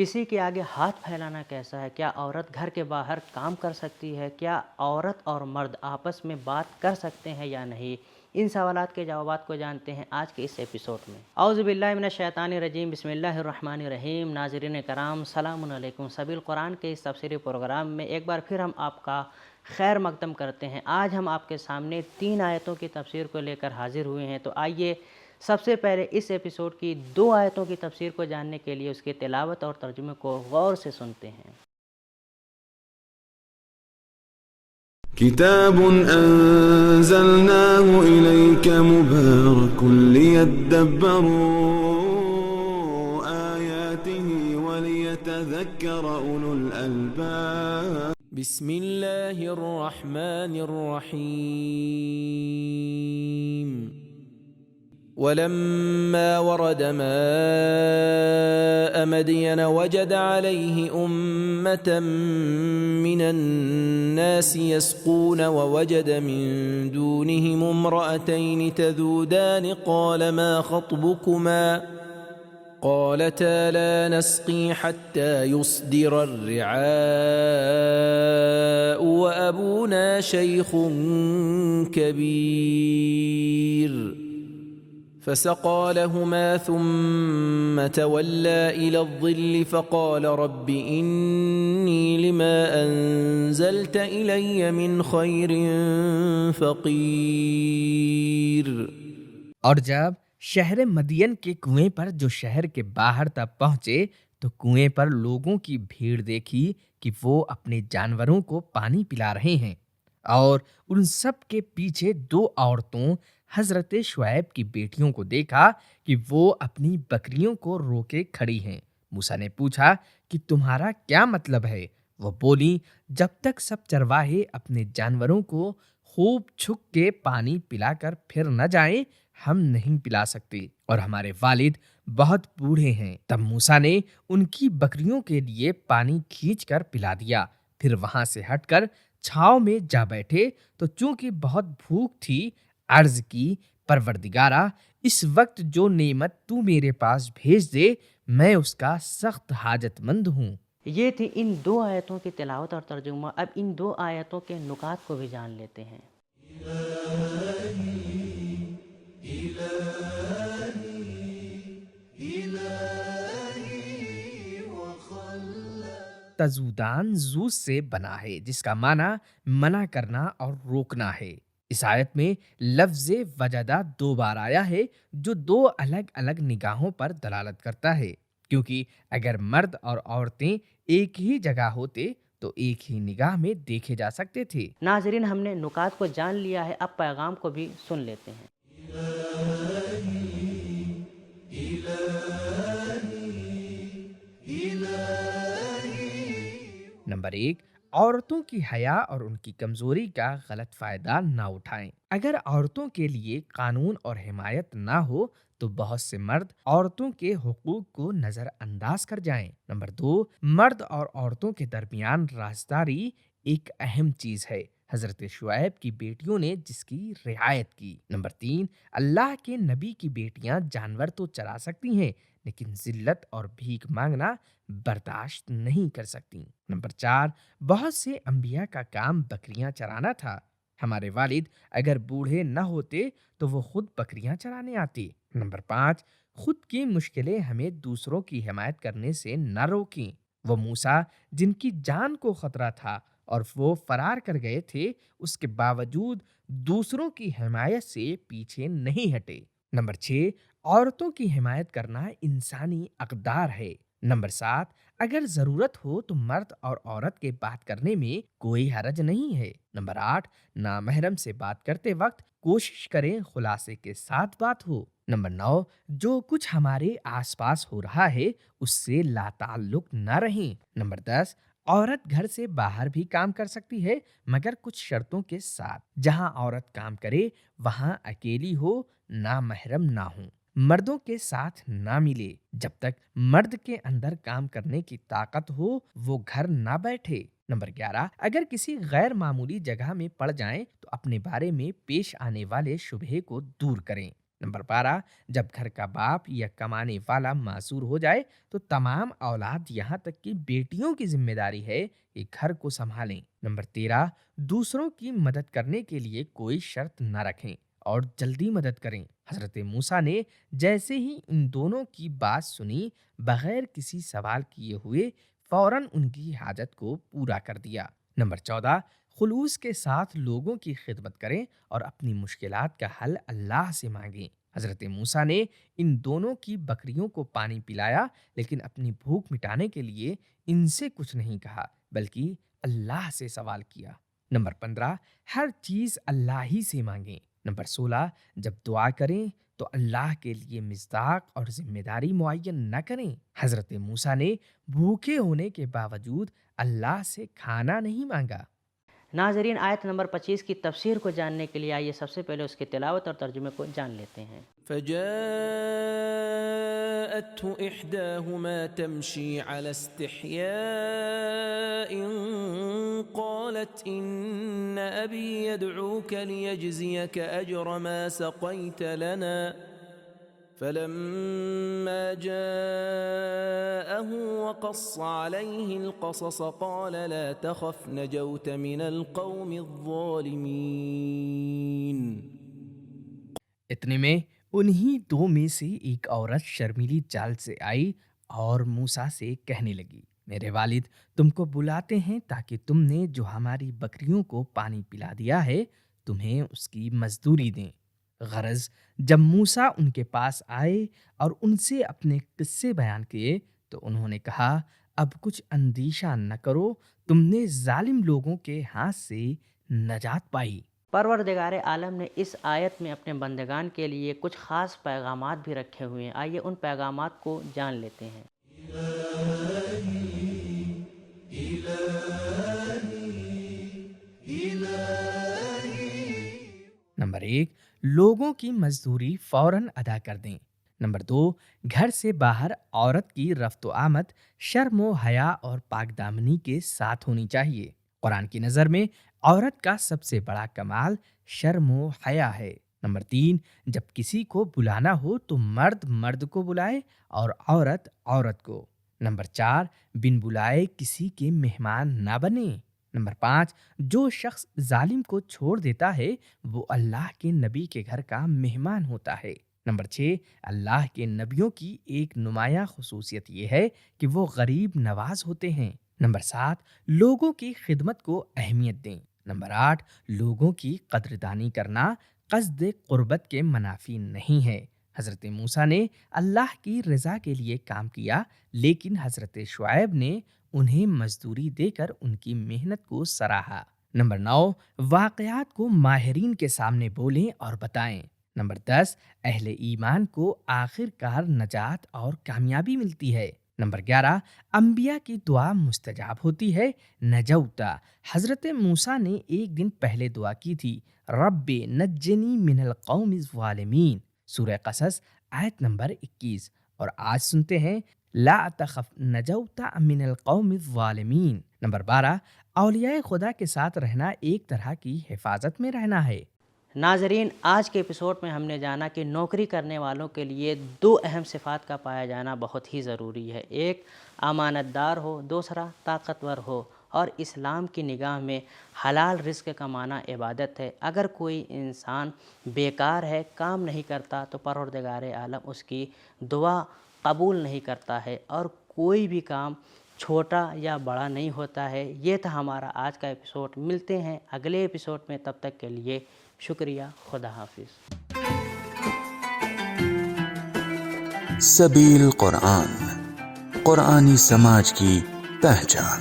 کسی کے آگے ہاتھ پھیلانا کیسا ہے؟ کیا عورت گھر کے باہر کام کر سکتی ہے؟ کیا عورت اور مرد آپس میں بات کر سکتے ہیں یا نہیں؟ ان سوالات کے جوابات کو جانتے ہیں آج کے اس ایپیسوڈ میں۔ اعوذ باللہ من الشیطان الرجیم، بسم اللہ الرحمن الرحیم۔ ناظرین کرام، سلام علیکم۔ سبیل قرآن کے اس تفسیری پروگرام میں ایک بار پھر ہم آپ کا خیر مقدم کرتے ہیں۔ آج ہم آپ کے سامنے 3 آیتوں کی تفسیر کو لے کر حاضر ہوئے ہیں، تو آئیے سب سے پہلے اس ایپیسوڈ کی 2 آیتوں کی تفسیر کو جاننے کے لیے اس کی تلاوت اور ترجمے کو غور سے سنتے ہیں۔ كتاب أنزلناه إليك مبارك ليدبروا آياته وليتذكر أولو الألباب بسم الله الرحمن الرحيم ولما ورد ماء مدين وجد عليه أمة من الناس يسقون ووجد من دونهم امرأتين تذودان قال ما خطبكما قالتا لا نسقي حتى يصدر الرعاء وأبونا شيخ كبير فسقى لهما ثم تولى إلى الظل فقال رب إني لما أنزلت إلي من خير فقير۔ اور جب شہر مدین کے کنویں پر جو شہر کے باہر تک پہنچے تو کنویں پر لوگوں کی بھیڑ دیکھی کہ وہ اپنے جانوروں کو پانی پلا رہے ہیں، اور ان سب کے پیچھے 2 عورتوں حضرت شعیب کی بیٹیوں کو دیکھا کہ وہ اپنی بکریوں کو روکے کھڑی ہیں۔ موسیٰ نے پوچھا کہ تمہارا کیا مطلب ہے؟ وہ بولی، جب تک سب چرواہے اپنے جانوروں کو خوب چھک کے پانی پلا کر پھر نہ جائیں ہم نہیں پلا سکتے، اور ہمارے والد بہت بوڑھے ہیں۔ تب موسیٰ نے ان کی بکریوں کے لیے پانی کھینچ کر پلا دیا، پھر وہاں سے ہٹ کر چھاؤں میں جا بیٹھے تو چونکہ بہت بھوک تھی عرض کی، پروردگارا اس وقت جو نعمت تو میرے پاس بھیج دے میں اس کا سخت حاجت مند ہوں۔ یہ تھی ان 2 آیتوں کی تلاوت اور ترجمہ۔ اب ان 2 آیتوں کے نکات کو بھی جان لیتے ہیں۔ تزودان زو سے بنا ہے، جس کا معنی منع کرنا اور روکنا ہے۔ اس آیت میں لفظ وجدہ 2 بار آیا ہے، جو 2 الگ الگ نگاہوں پر دلالت کرتا ہے، کیونکہ اگر مرد اور عورتیں ایک ہی جگہ ہوتے تو ایک ہی نگاہ میں دیکھے جا سکتے تھے۔ ناظرین، ہم نے نکات کو جان لیا ہے، اب پیغام کو بھی سن لیتے ہیں۔ نمبر 1، عورتوں کی حیا اور ان کی کمزوری کا غلط فائدہ نہ اٹھائیں۔ اگر عورتوں کے لیے قانون اور حمایت نہ ہو تو بہت سے مرد عورتوں کے حقوق کو نظر انداز کر جائیں۔ نمبر 2، مرد اور عورتوں کے درمیان رازداری ایک اہم چیز ہے، حضرت شعیب کی بیٹیوں نے جس کی رعایت کی۔ نمبر 3، اللہ کے نبی کی بیٹیاں جانور تو چرا سکتی ہیں لیکن ذلت اور بھیک مانگنا برداشت نہیں کر سکتی۔ نمبر 4، بہت سے انبیاء کا کام بکریاں چرانا تھا۔ ہمارے والد اگر بوڑھے نہ ہوتے تو وہ خود بکریاں چرانے آتے۔ نمبر 5، خود کی مشکلیں ہمیں دوسروں کی حمایت کرنے سے نہ روکیں۔ وہ موسیٰ جن کی جان کو خطرہ تھا اور وہ فرار کر گئے تھے، اس کے باوجود دوسروں کی حمایت سے پیچھے نہیں ہٹے۔ نمبر 6، عورتوں کی حمایت کرنا انسانی اقدار ہے۔ نمبر 7، اگر ضرورت ہو تو مرد اور عورت کے بات کرنے میں کوئی حرج نہیں ہے۔ نمبر 8، نامحرم سے بات کرتے وقت کوشش کریں خلاصے کے ساتھ بات ہو۔ نمبر 9، جو کچھ ہمارے آس پاس ہو رہا ہے اس سے لا تعلق نہ رہیں۔ نمبر 10، عورت گھر سے باہر بھی کام کر سکتی ہے مگر کچھ شرطوں کے ساتھ۔ جہاں عورت کام کرے وہاں اکیلی ہو، نامحرم نہ ہو، مردوں کے ساتھ نہ ملے۔ جب تک مرد کے اندر کام کرنے کی طاقت ہو وہ گھر نہ بیٹھے۔ نمبر 11، اگر کسی غیر معمولی جگہ میں پڑ جائیں تو اپنے بارے میں پیش آنے والے شبہے کو دور کریں۔ نمبر 12، جب گھر کا باپ یا کمانے والا معذور ہو جائے تو تمام اولاد یہاں تک کہ بیٹیوں کی ذمہ داری ہے کہ گھر کو سنبھالیں۔ نمبر 13، دوسروں کی مدد کرنے کے لیے کوئی شرط نہ رکھیں اور جلدی مدد کریں۔ حضرت موسیٰ نے جیسے ہی ان دونوں کی بات سنی، بغیر کسی سوال کیے ہوئے فوراً ان کی حاجت کو پورا کر دیا۔ نمبر 14، خلوص کے ساتھ لوگوں کی خدمت کریں اور اپنی مشکلات کا حل اللہ سے مانگیں۔ حضرت موسیٰ نے ان دونوں کی بکریوں کو پانی پلایا، لیکن اپنی بھوک مٹانے کے لیے ان سے کچھ نہیں کہا بلکہ اللہ سے سوال کیا۔ نمبر 15، ہر چیز اللہ ہی سے مانگیں۔ نمبر 16، جب دعا کریں تو اللہ کے لیے مصداق اور ذمہ داری معین نہ کریں۔ حضرت موسیٰ نے بھوکے ہونے کے باوجود اللہ سے کھانا نہیں مانگا۔ ناظرین، آیت نمبر 25 کی تفسیر کو جاننے کے لیے آئیے سب سے پہلے اس کی تلاوت اور ترجمے کو جان لیتے ہیں۔ فجاءته إحداهما تمشي على استحياء قالت إن أبي يدعوك ليجزيك أجر ما سقيت لنا فلما جاءه وقص عليه القصص قال لا تخف نجوت من القوم الظالمين۔ اتنے میں انہی دو میں سے ایک عورت شرمیلی چال سے آئی اور موسیٰ سے کہنے لگی، میرے والد تم کو بلاتے ہیں تاکہ تم نے جو ہماری بکریوں کو پانی پلا دیا ہے تمہیں اس کی مزدوری دیں۔ غرض جب موسیٰ ان کے پاس آئے اور ان سے اپنے قصے بیان کیے تو انہوں نے کہا، اب کچھ اندیشہ نہ کرو، تم نے ظالم لوگوں کے ہاتھ سے نجات پائی۔ پروردگار عالم نے اس آیت میں اپنے بندگان کے لیے کچھ خاص پیغامات بھی رکھے ہوئے ہیں۔ آئیے ان پیغامات کو جان لیتے ہیں۔ نمبر 1، لوگوں کی مزدوری فوراً ادا کر دیں۔ نمبر 2، گھر سے باہر عورت کی رفت و آمد شرم و حیا اور پاک دامنی کے ساتھ ہونی چاہیے۔ قرآن کی نظر میں عورت کا سب سے بڑا کمال شرم و حیا ہے۔ نمبر 3، جب کسی کو بلانا ہو تو مرد مرد کو بلائے اور عورت عورت کو۔ نمبر 4، بن بلائے کسی کے مہمان نہ بنے۔ نمبر 5، جو شخص ظالم کو چھوڑ دیتا ہے وہ اللہ کے نبی کے گھر کا مہمان ہوتا ہے۔ نمبر 6، اللہ کے نبیوں کی ایک نمایاں خصوصیت یہ ہے کہ وہ غریب نواز ہوتے ہیں۔ نمبر 7، لوگوں کی خدمت کو اہمیت دیں۔ نمبر 8، لوگوں کی قدردانی کرنا قصد قربت کے منافی نہیں ہے۔ حضرت موسیٰ نے اللہ کی رضا کے لیے کام کیا، لیکن حضرت شعیب نے انہیں مزدوری دے کر ان کی محنت کو سراہا۔ نمبر 9، واقعات کو ماہرین کے سامنے بولیں اور بتائیں۔ نمبر 10، اہل ایمان کو آخر کار نجات اور کامیابی ملتی ہے۔ نمبر 11، انبیاء کی دعا مستجاب ہوتی ہے۔ نجوتا، حضرت موسیٰ نے ایک دن پہلے دعا کی تھی، رب نجنی من القوم الظالمین، سورہ قصص آیت نمبر 21۔ اور آج سنتے ہیں، لا تخف نجوتا من القوم الظالمین۔ نمبر 12، اولیاء خدا کے ساتھ رہنا ایک طرح کی حفاظت میں رہنا ہے۔ ناظرین، آج کے ایپیسوڈ میں ہم نے جانا کہ نوکری کرنے والوں کے لیے 2 اہم صفات کا پایا جانا بہت ہی ضروری ہے۔ ایک امانت دار ہو، دوسرا طاقتور ہو، اور اسلام کی نگاہ میں حلال رزق کمانا عبادت ہے۔ اگر کوئی انسان بیکار ہے، کام نہیں کرتا، تو پروردگار عالم اس کی دعا قبول نہیں کرتا ہے، اور کوئی بھی کام چھوٹا یا بڑا نہیں ہوتا ہے۔ یہ تھا ہمارا آج کا ایپیسوڈ۔ ملتے ہیں اگلے ایپیسوڈ میں، تب تک کے لیے شکریہ، خدا حافظ۔ سبیل قرآن، قرآنی سماج کی پہچان۔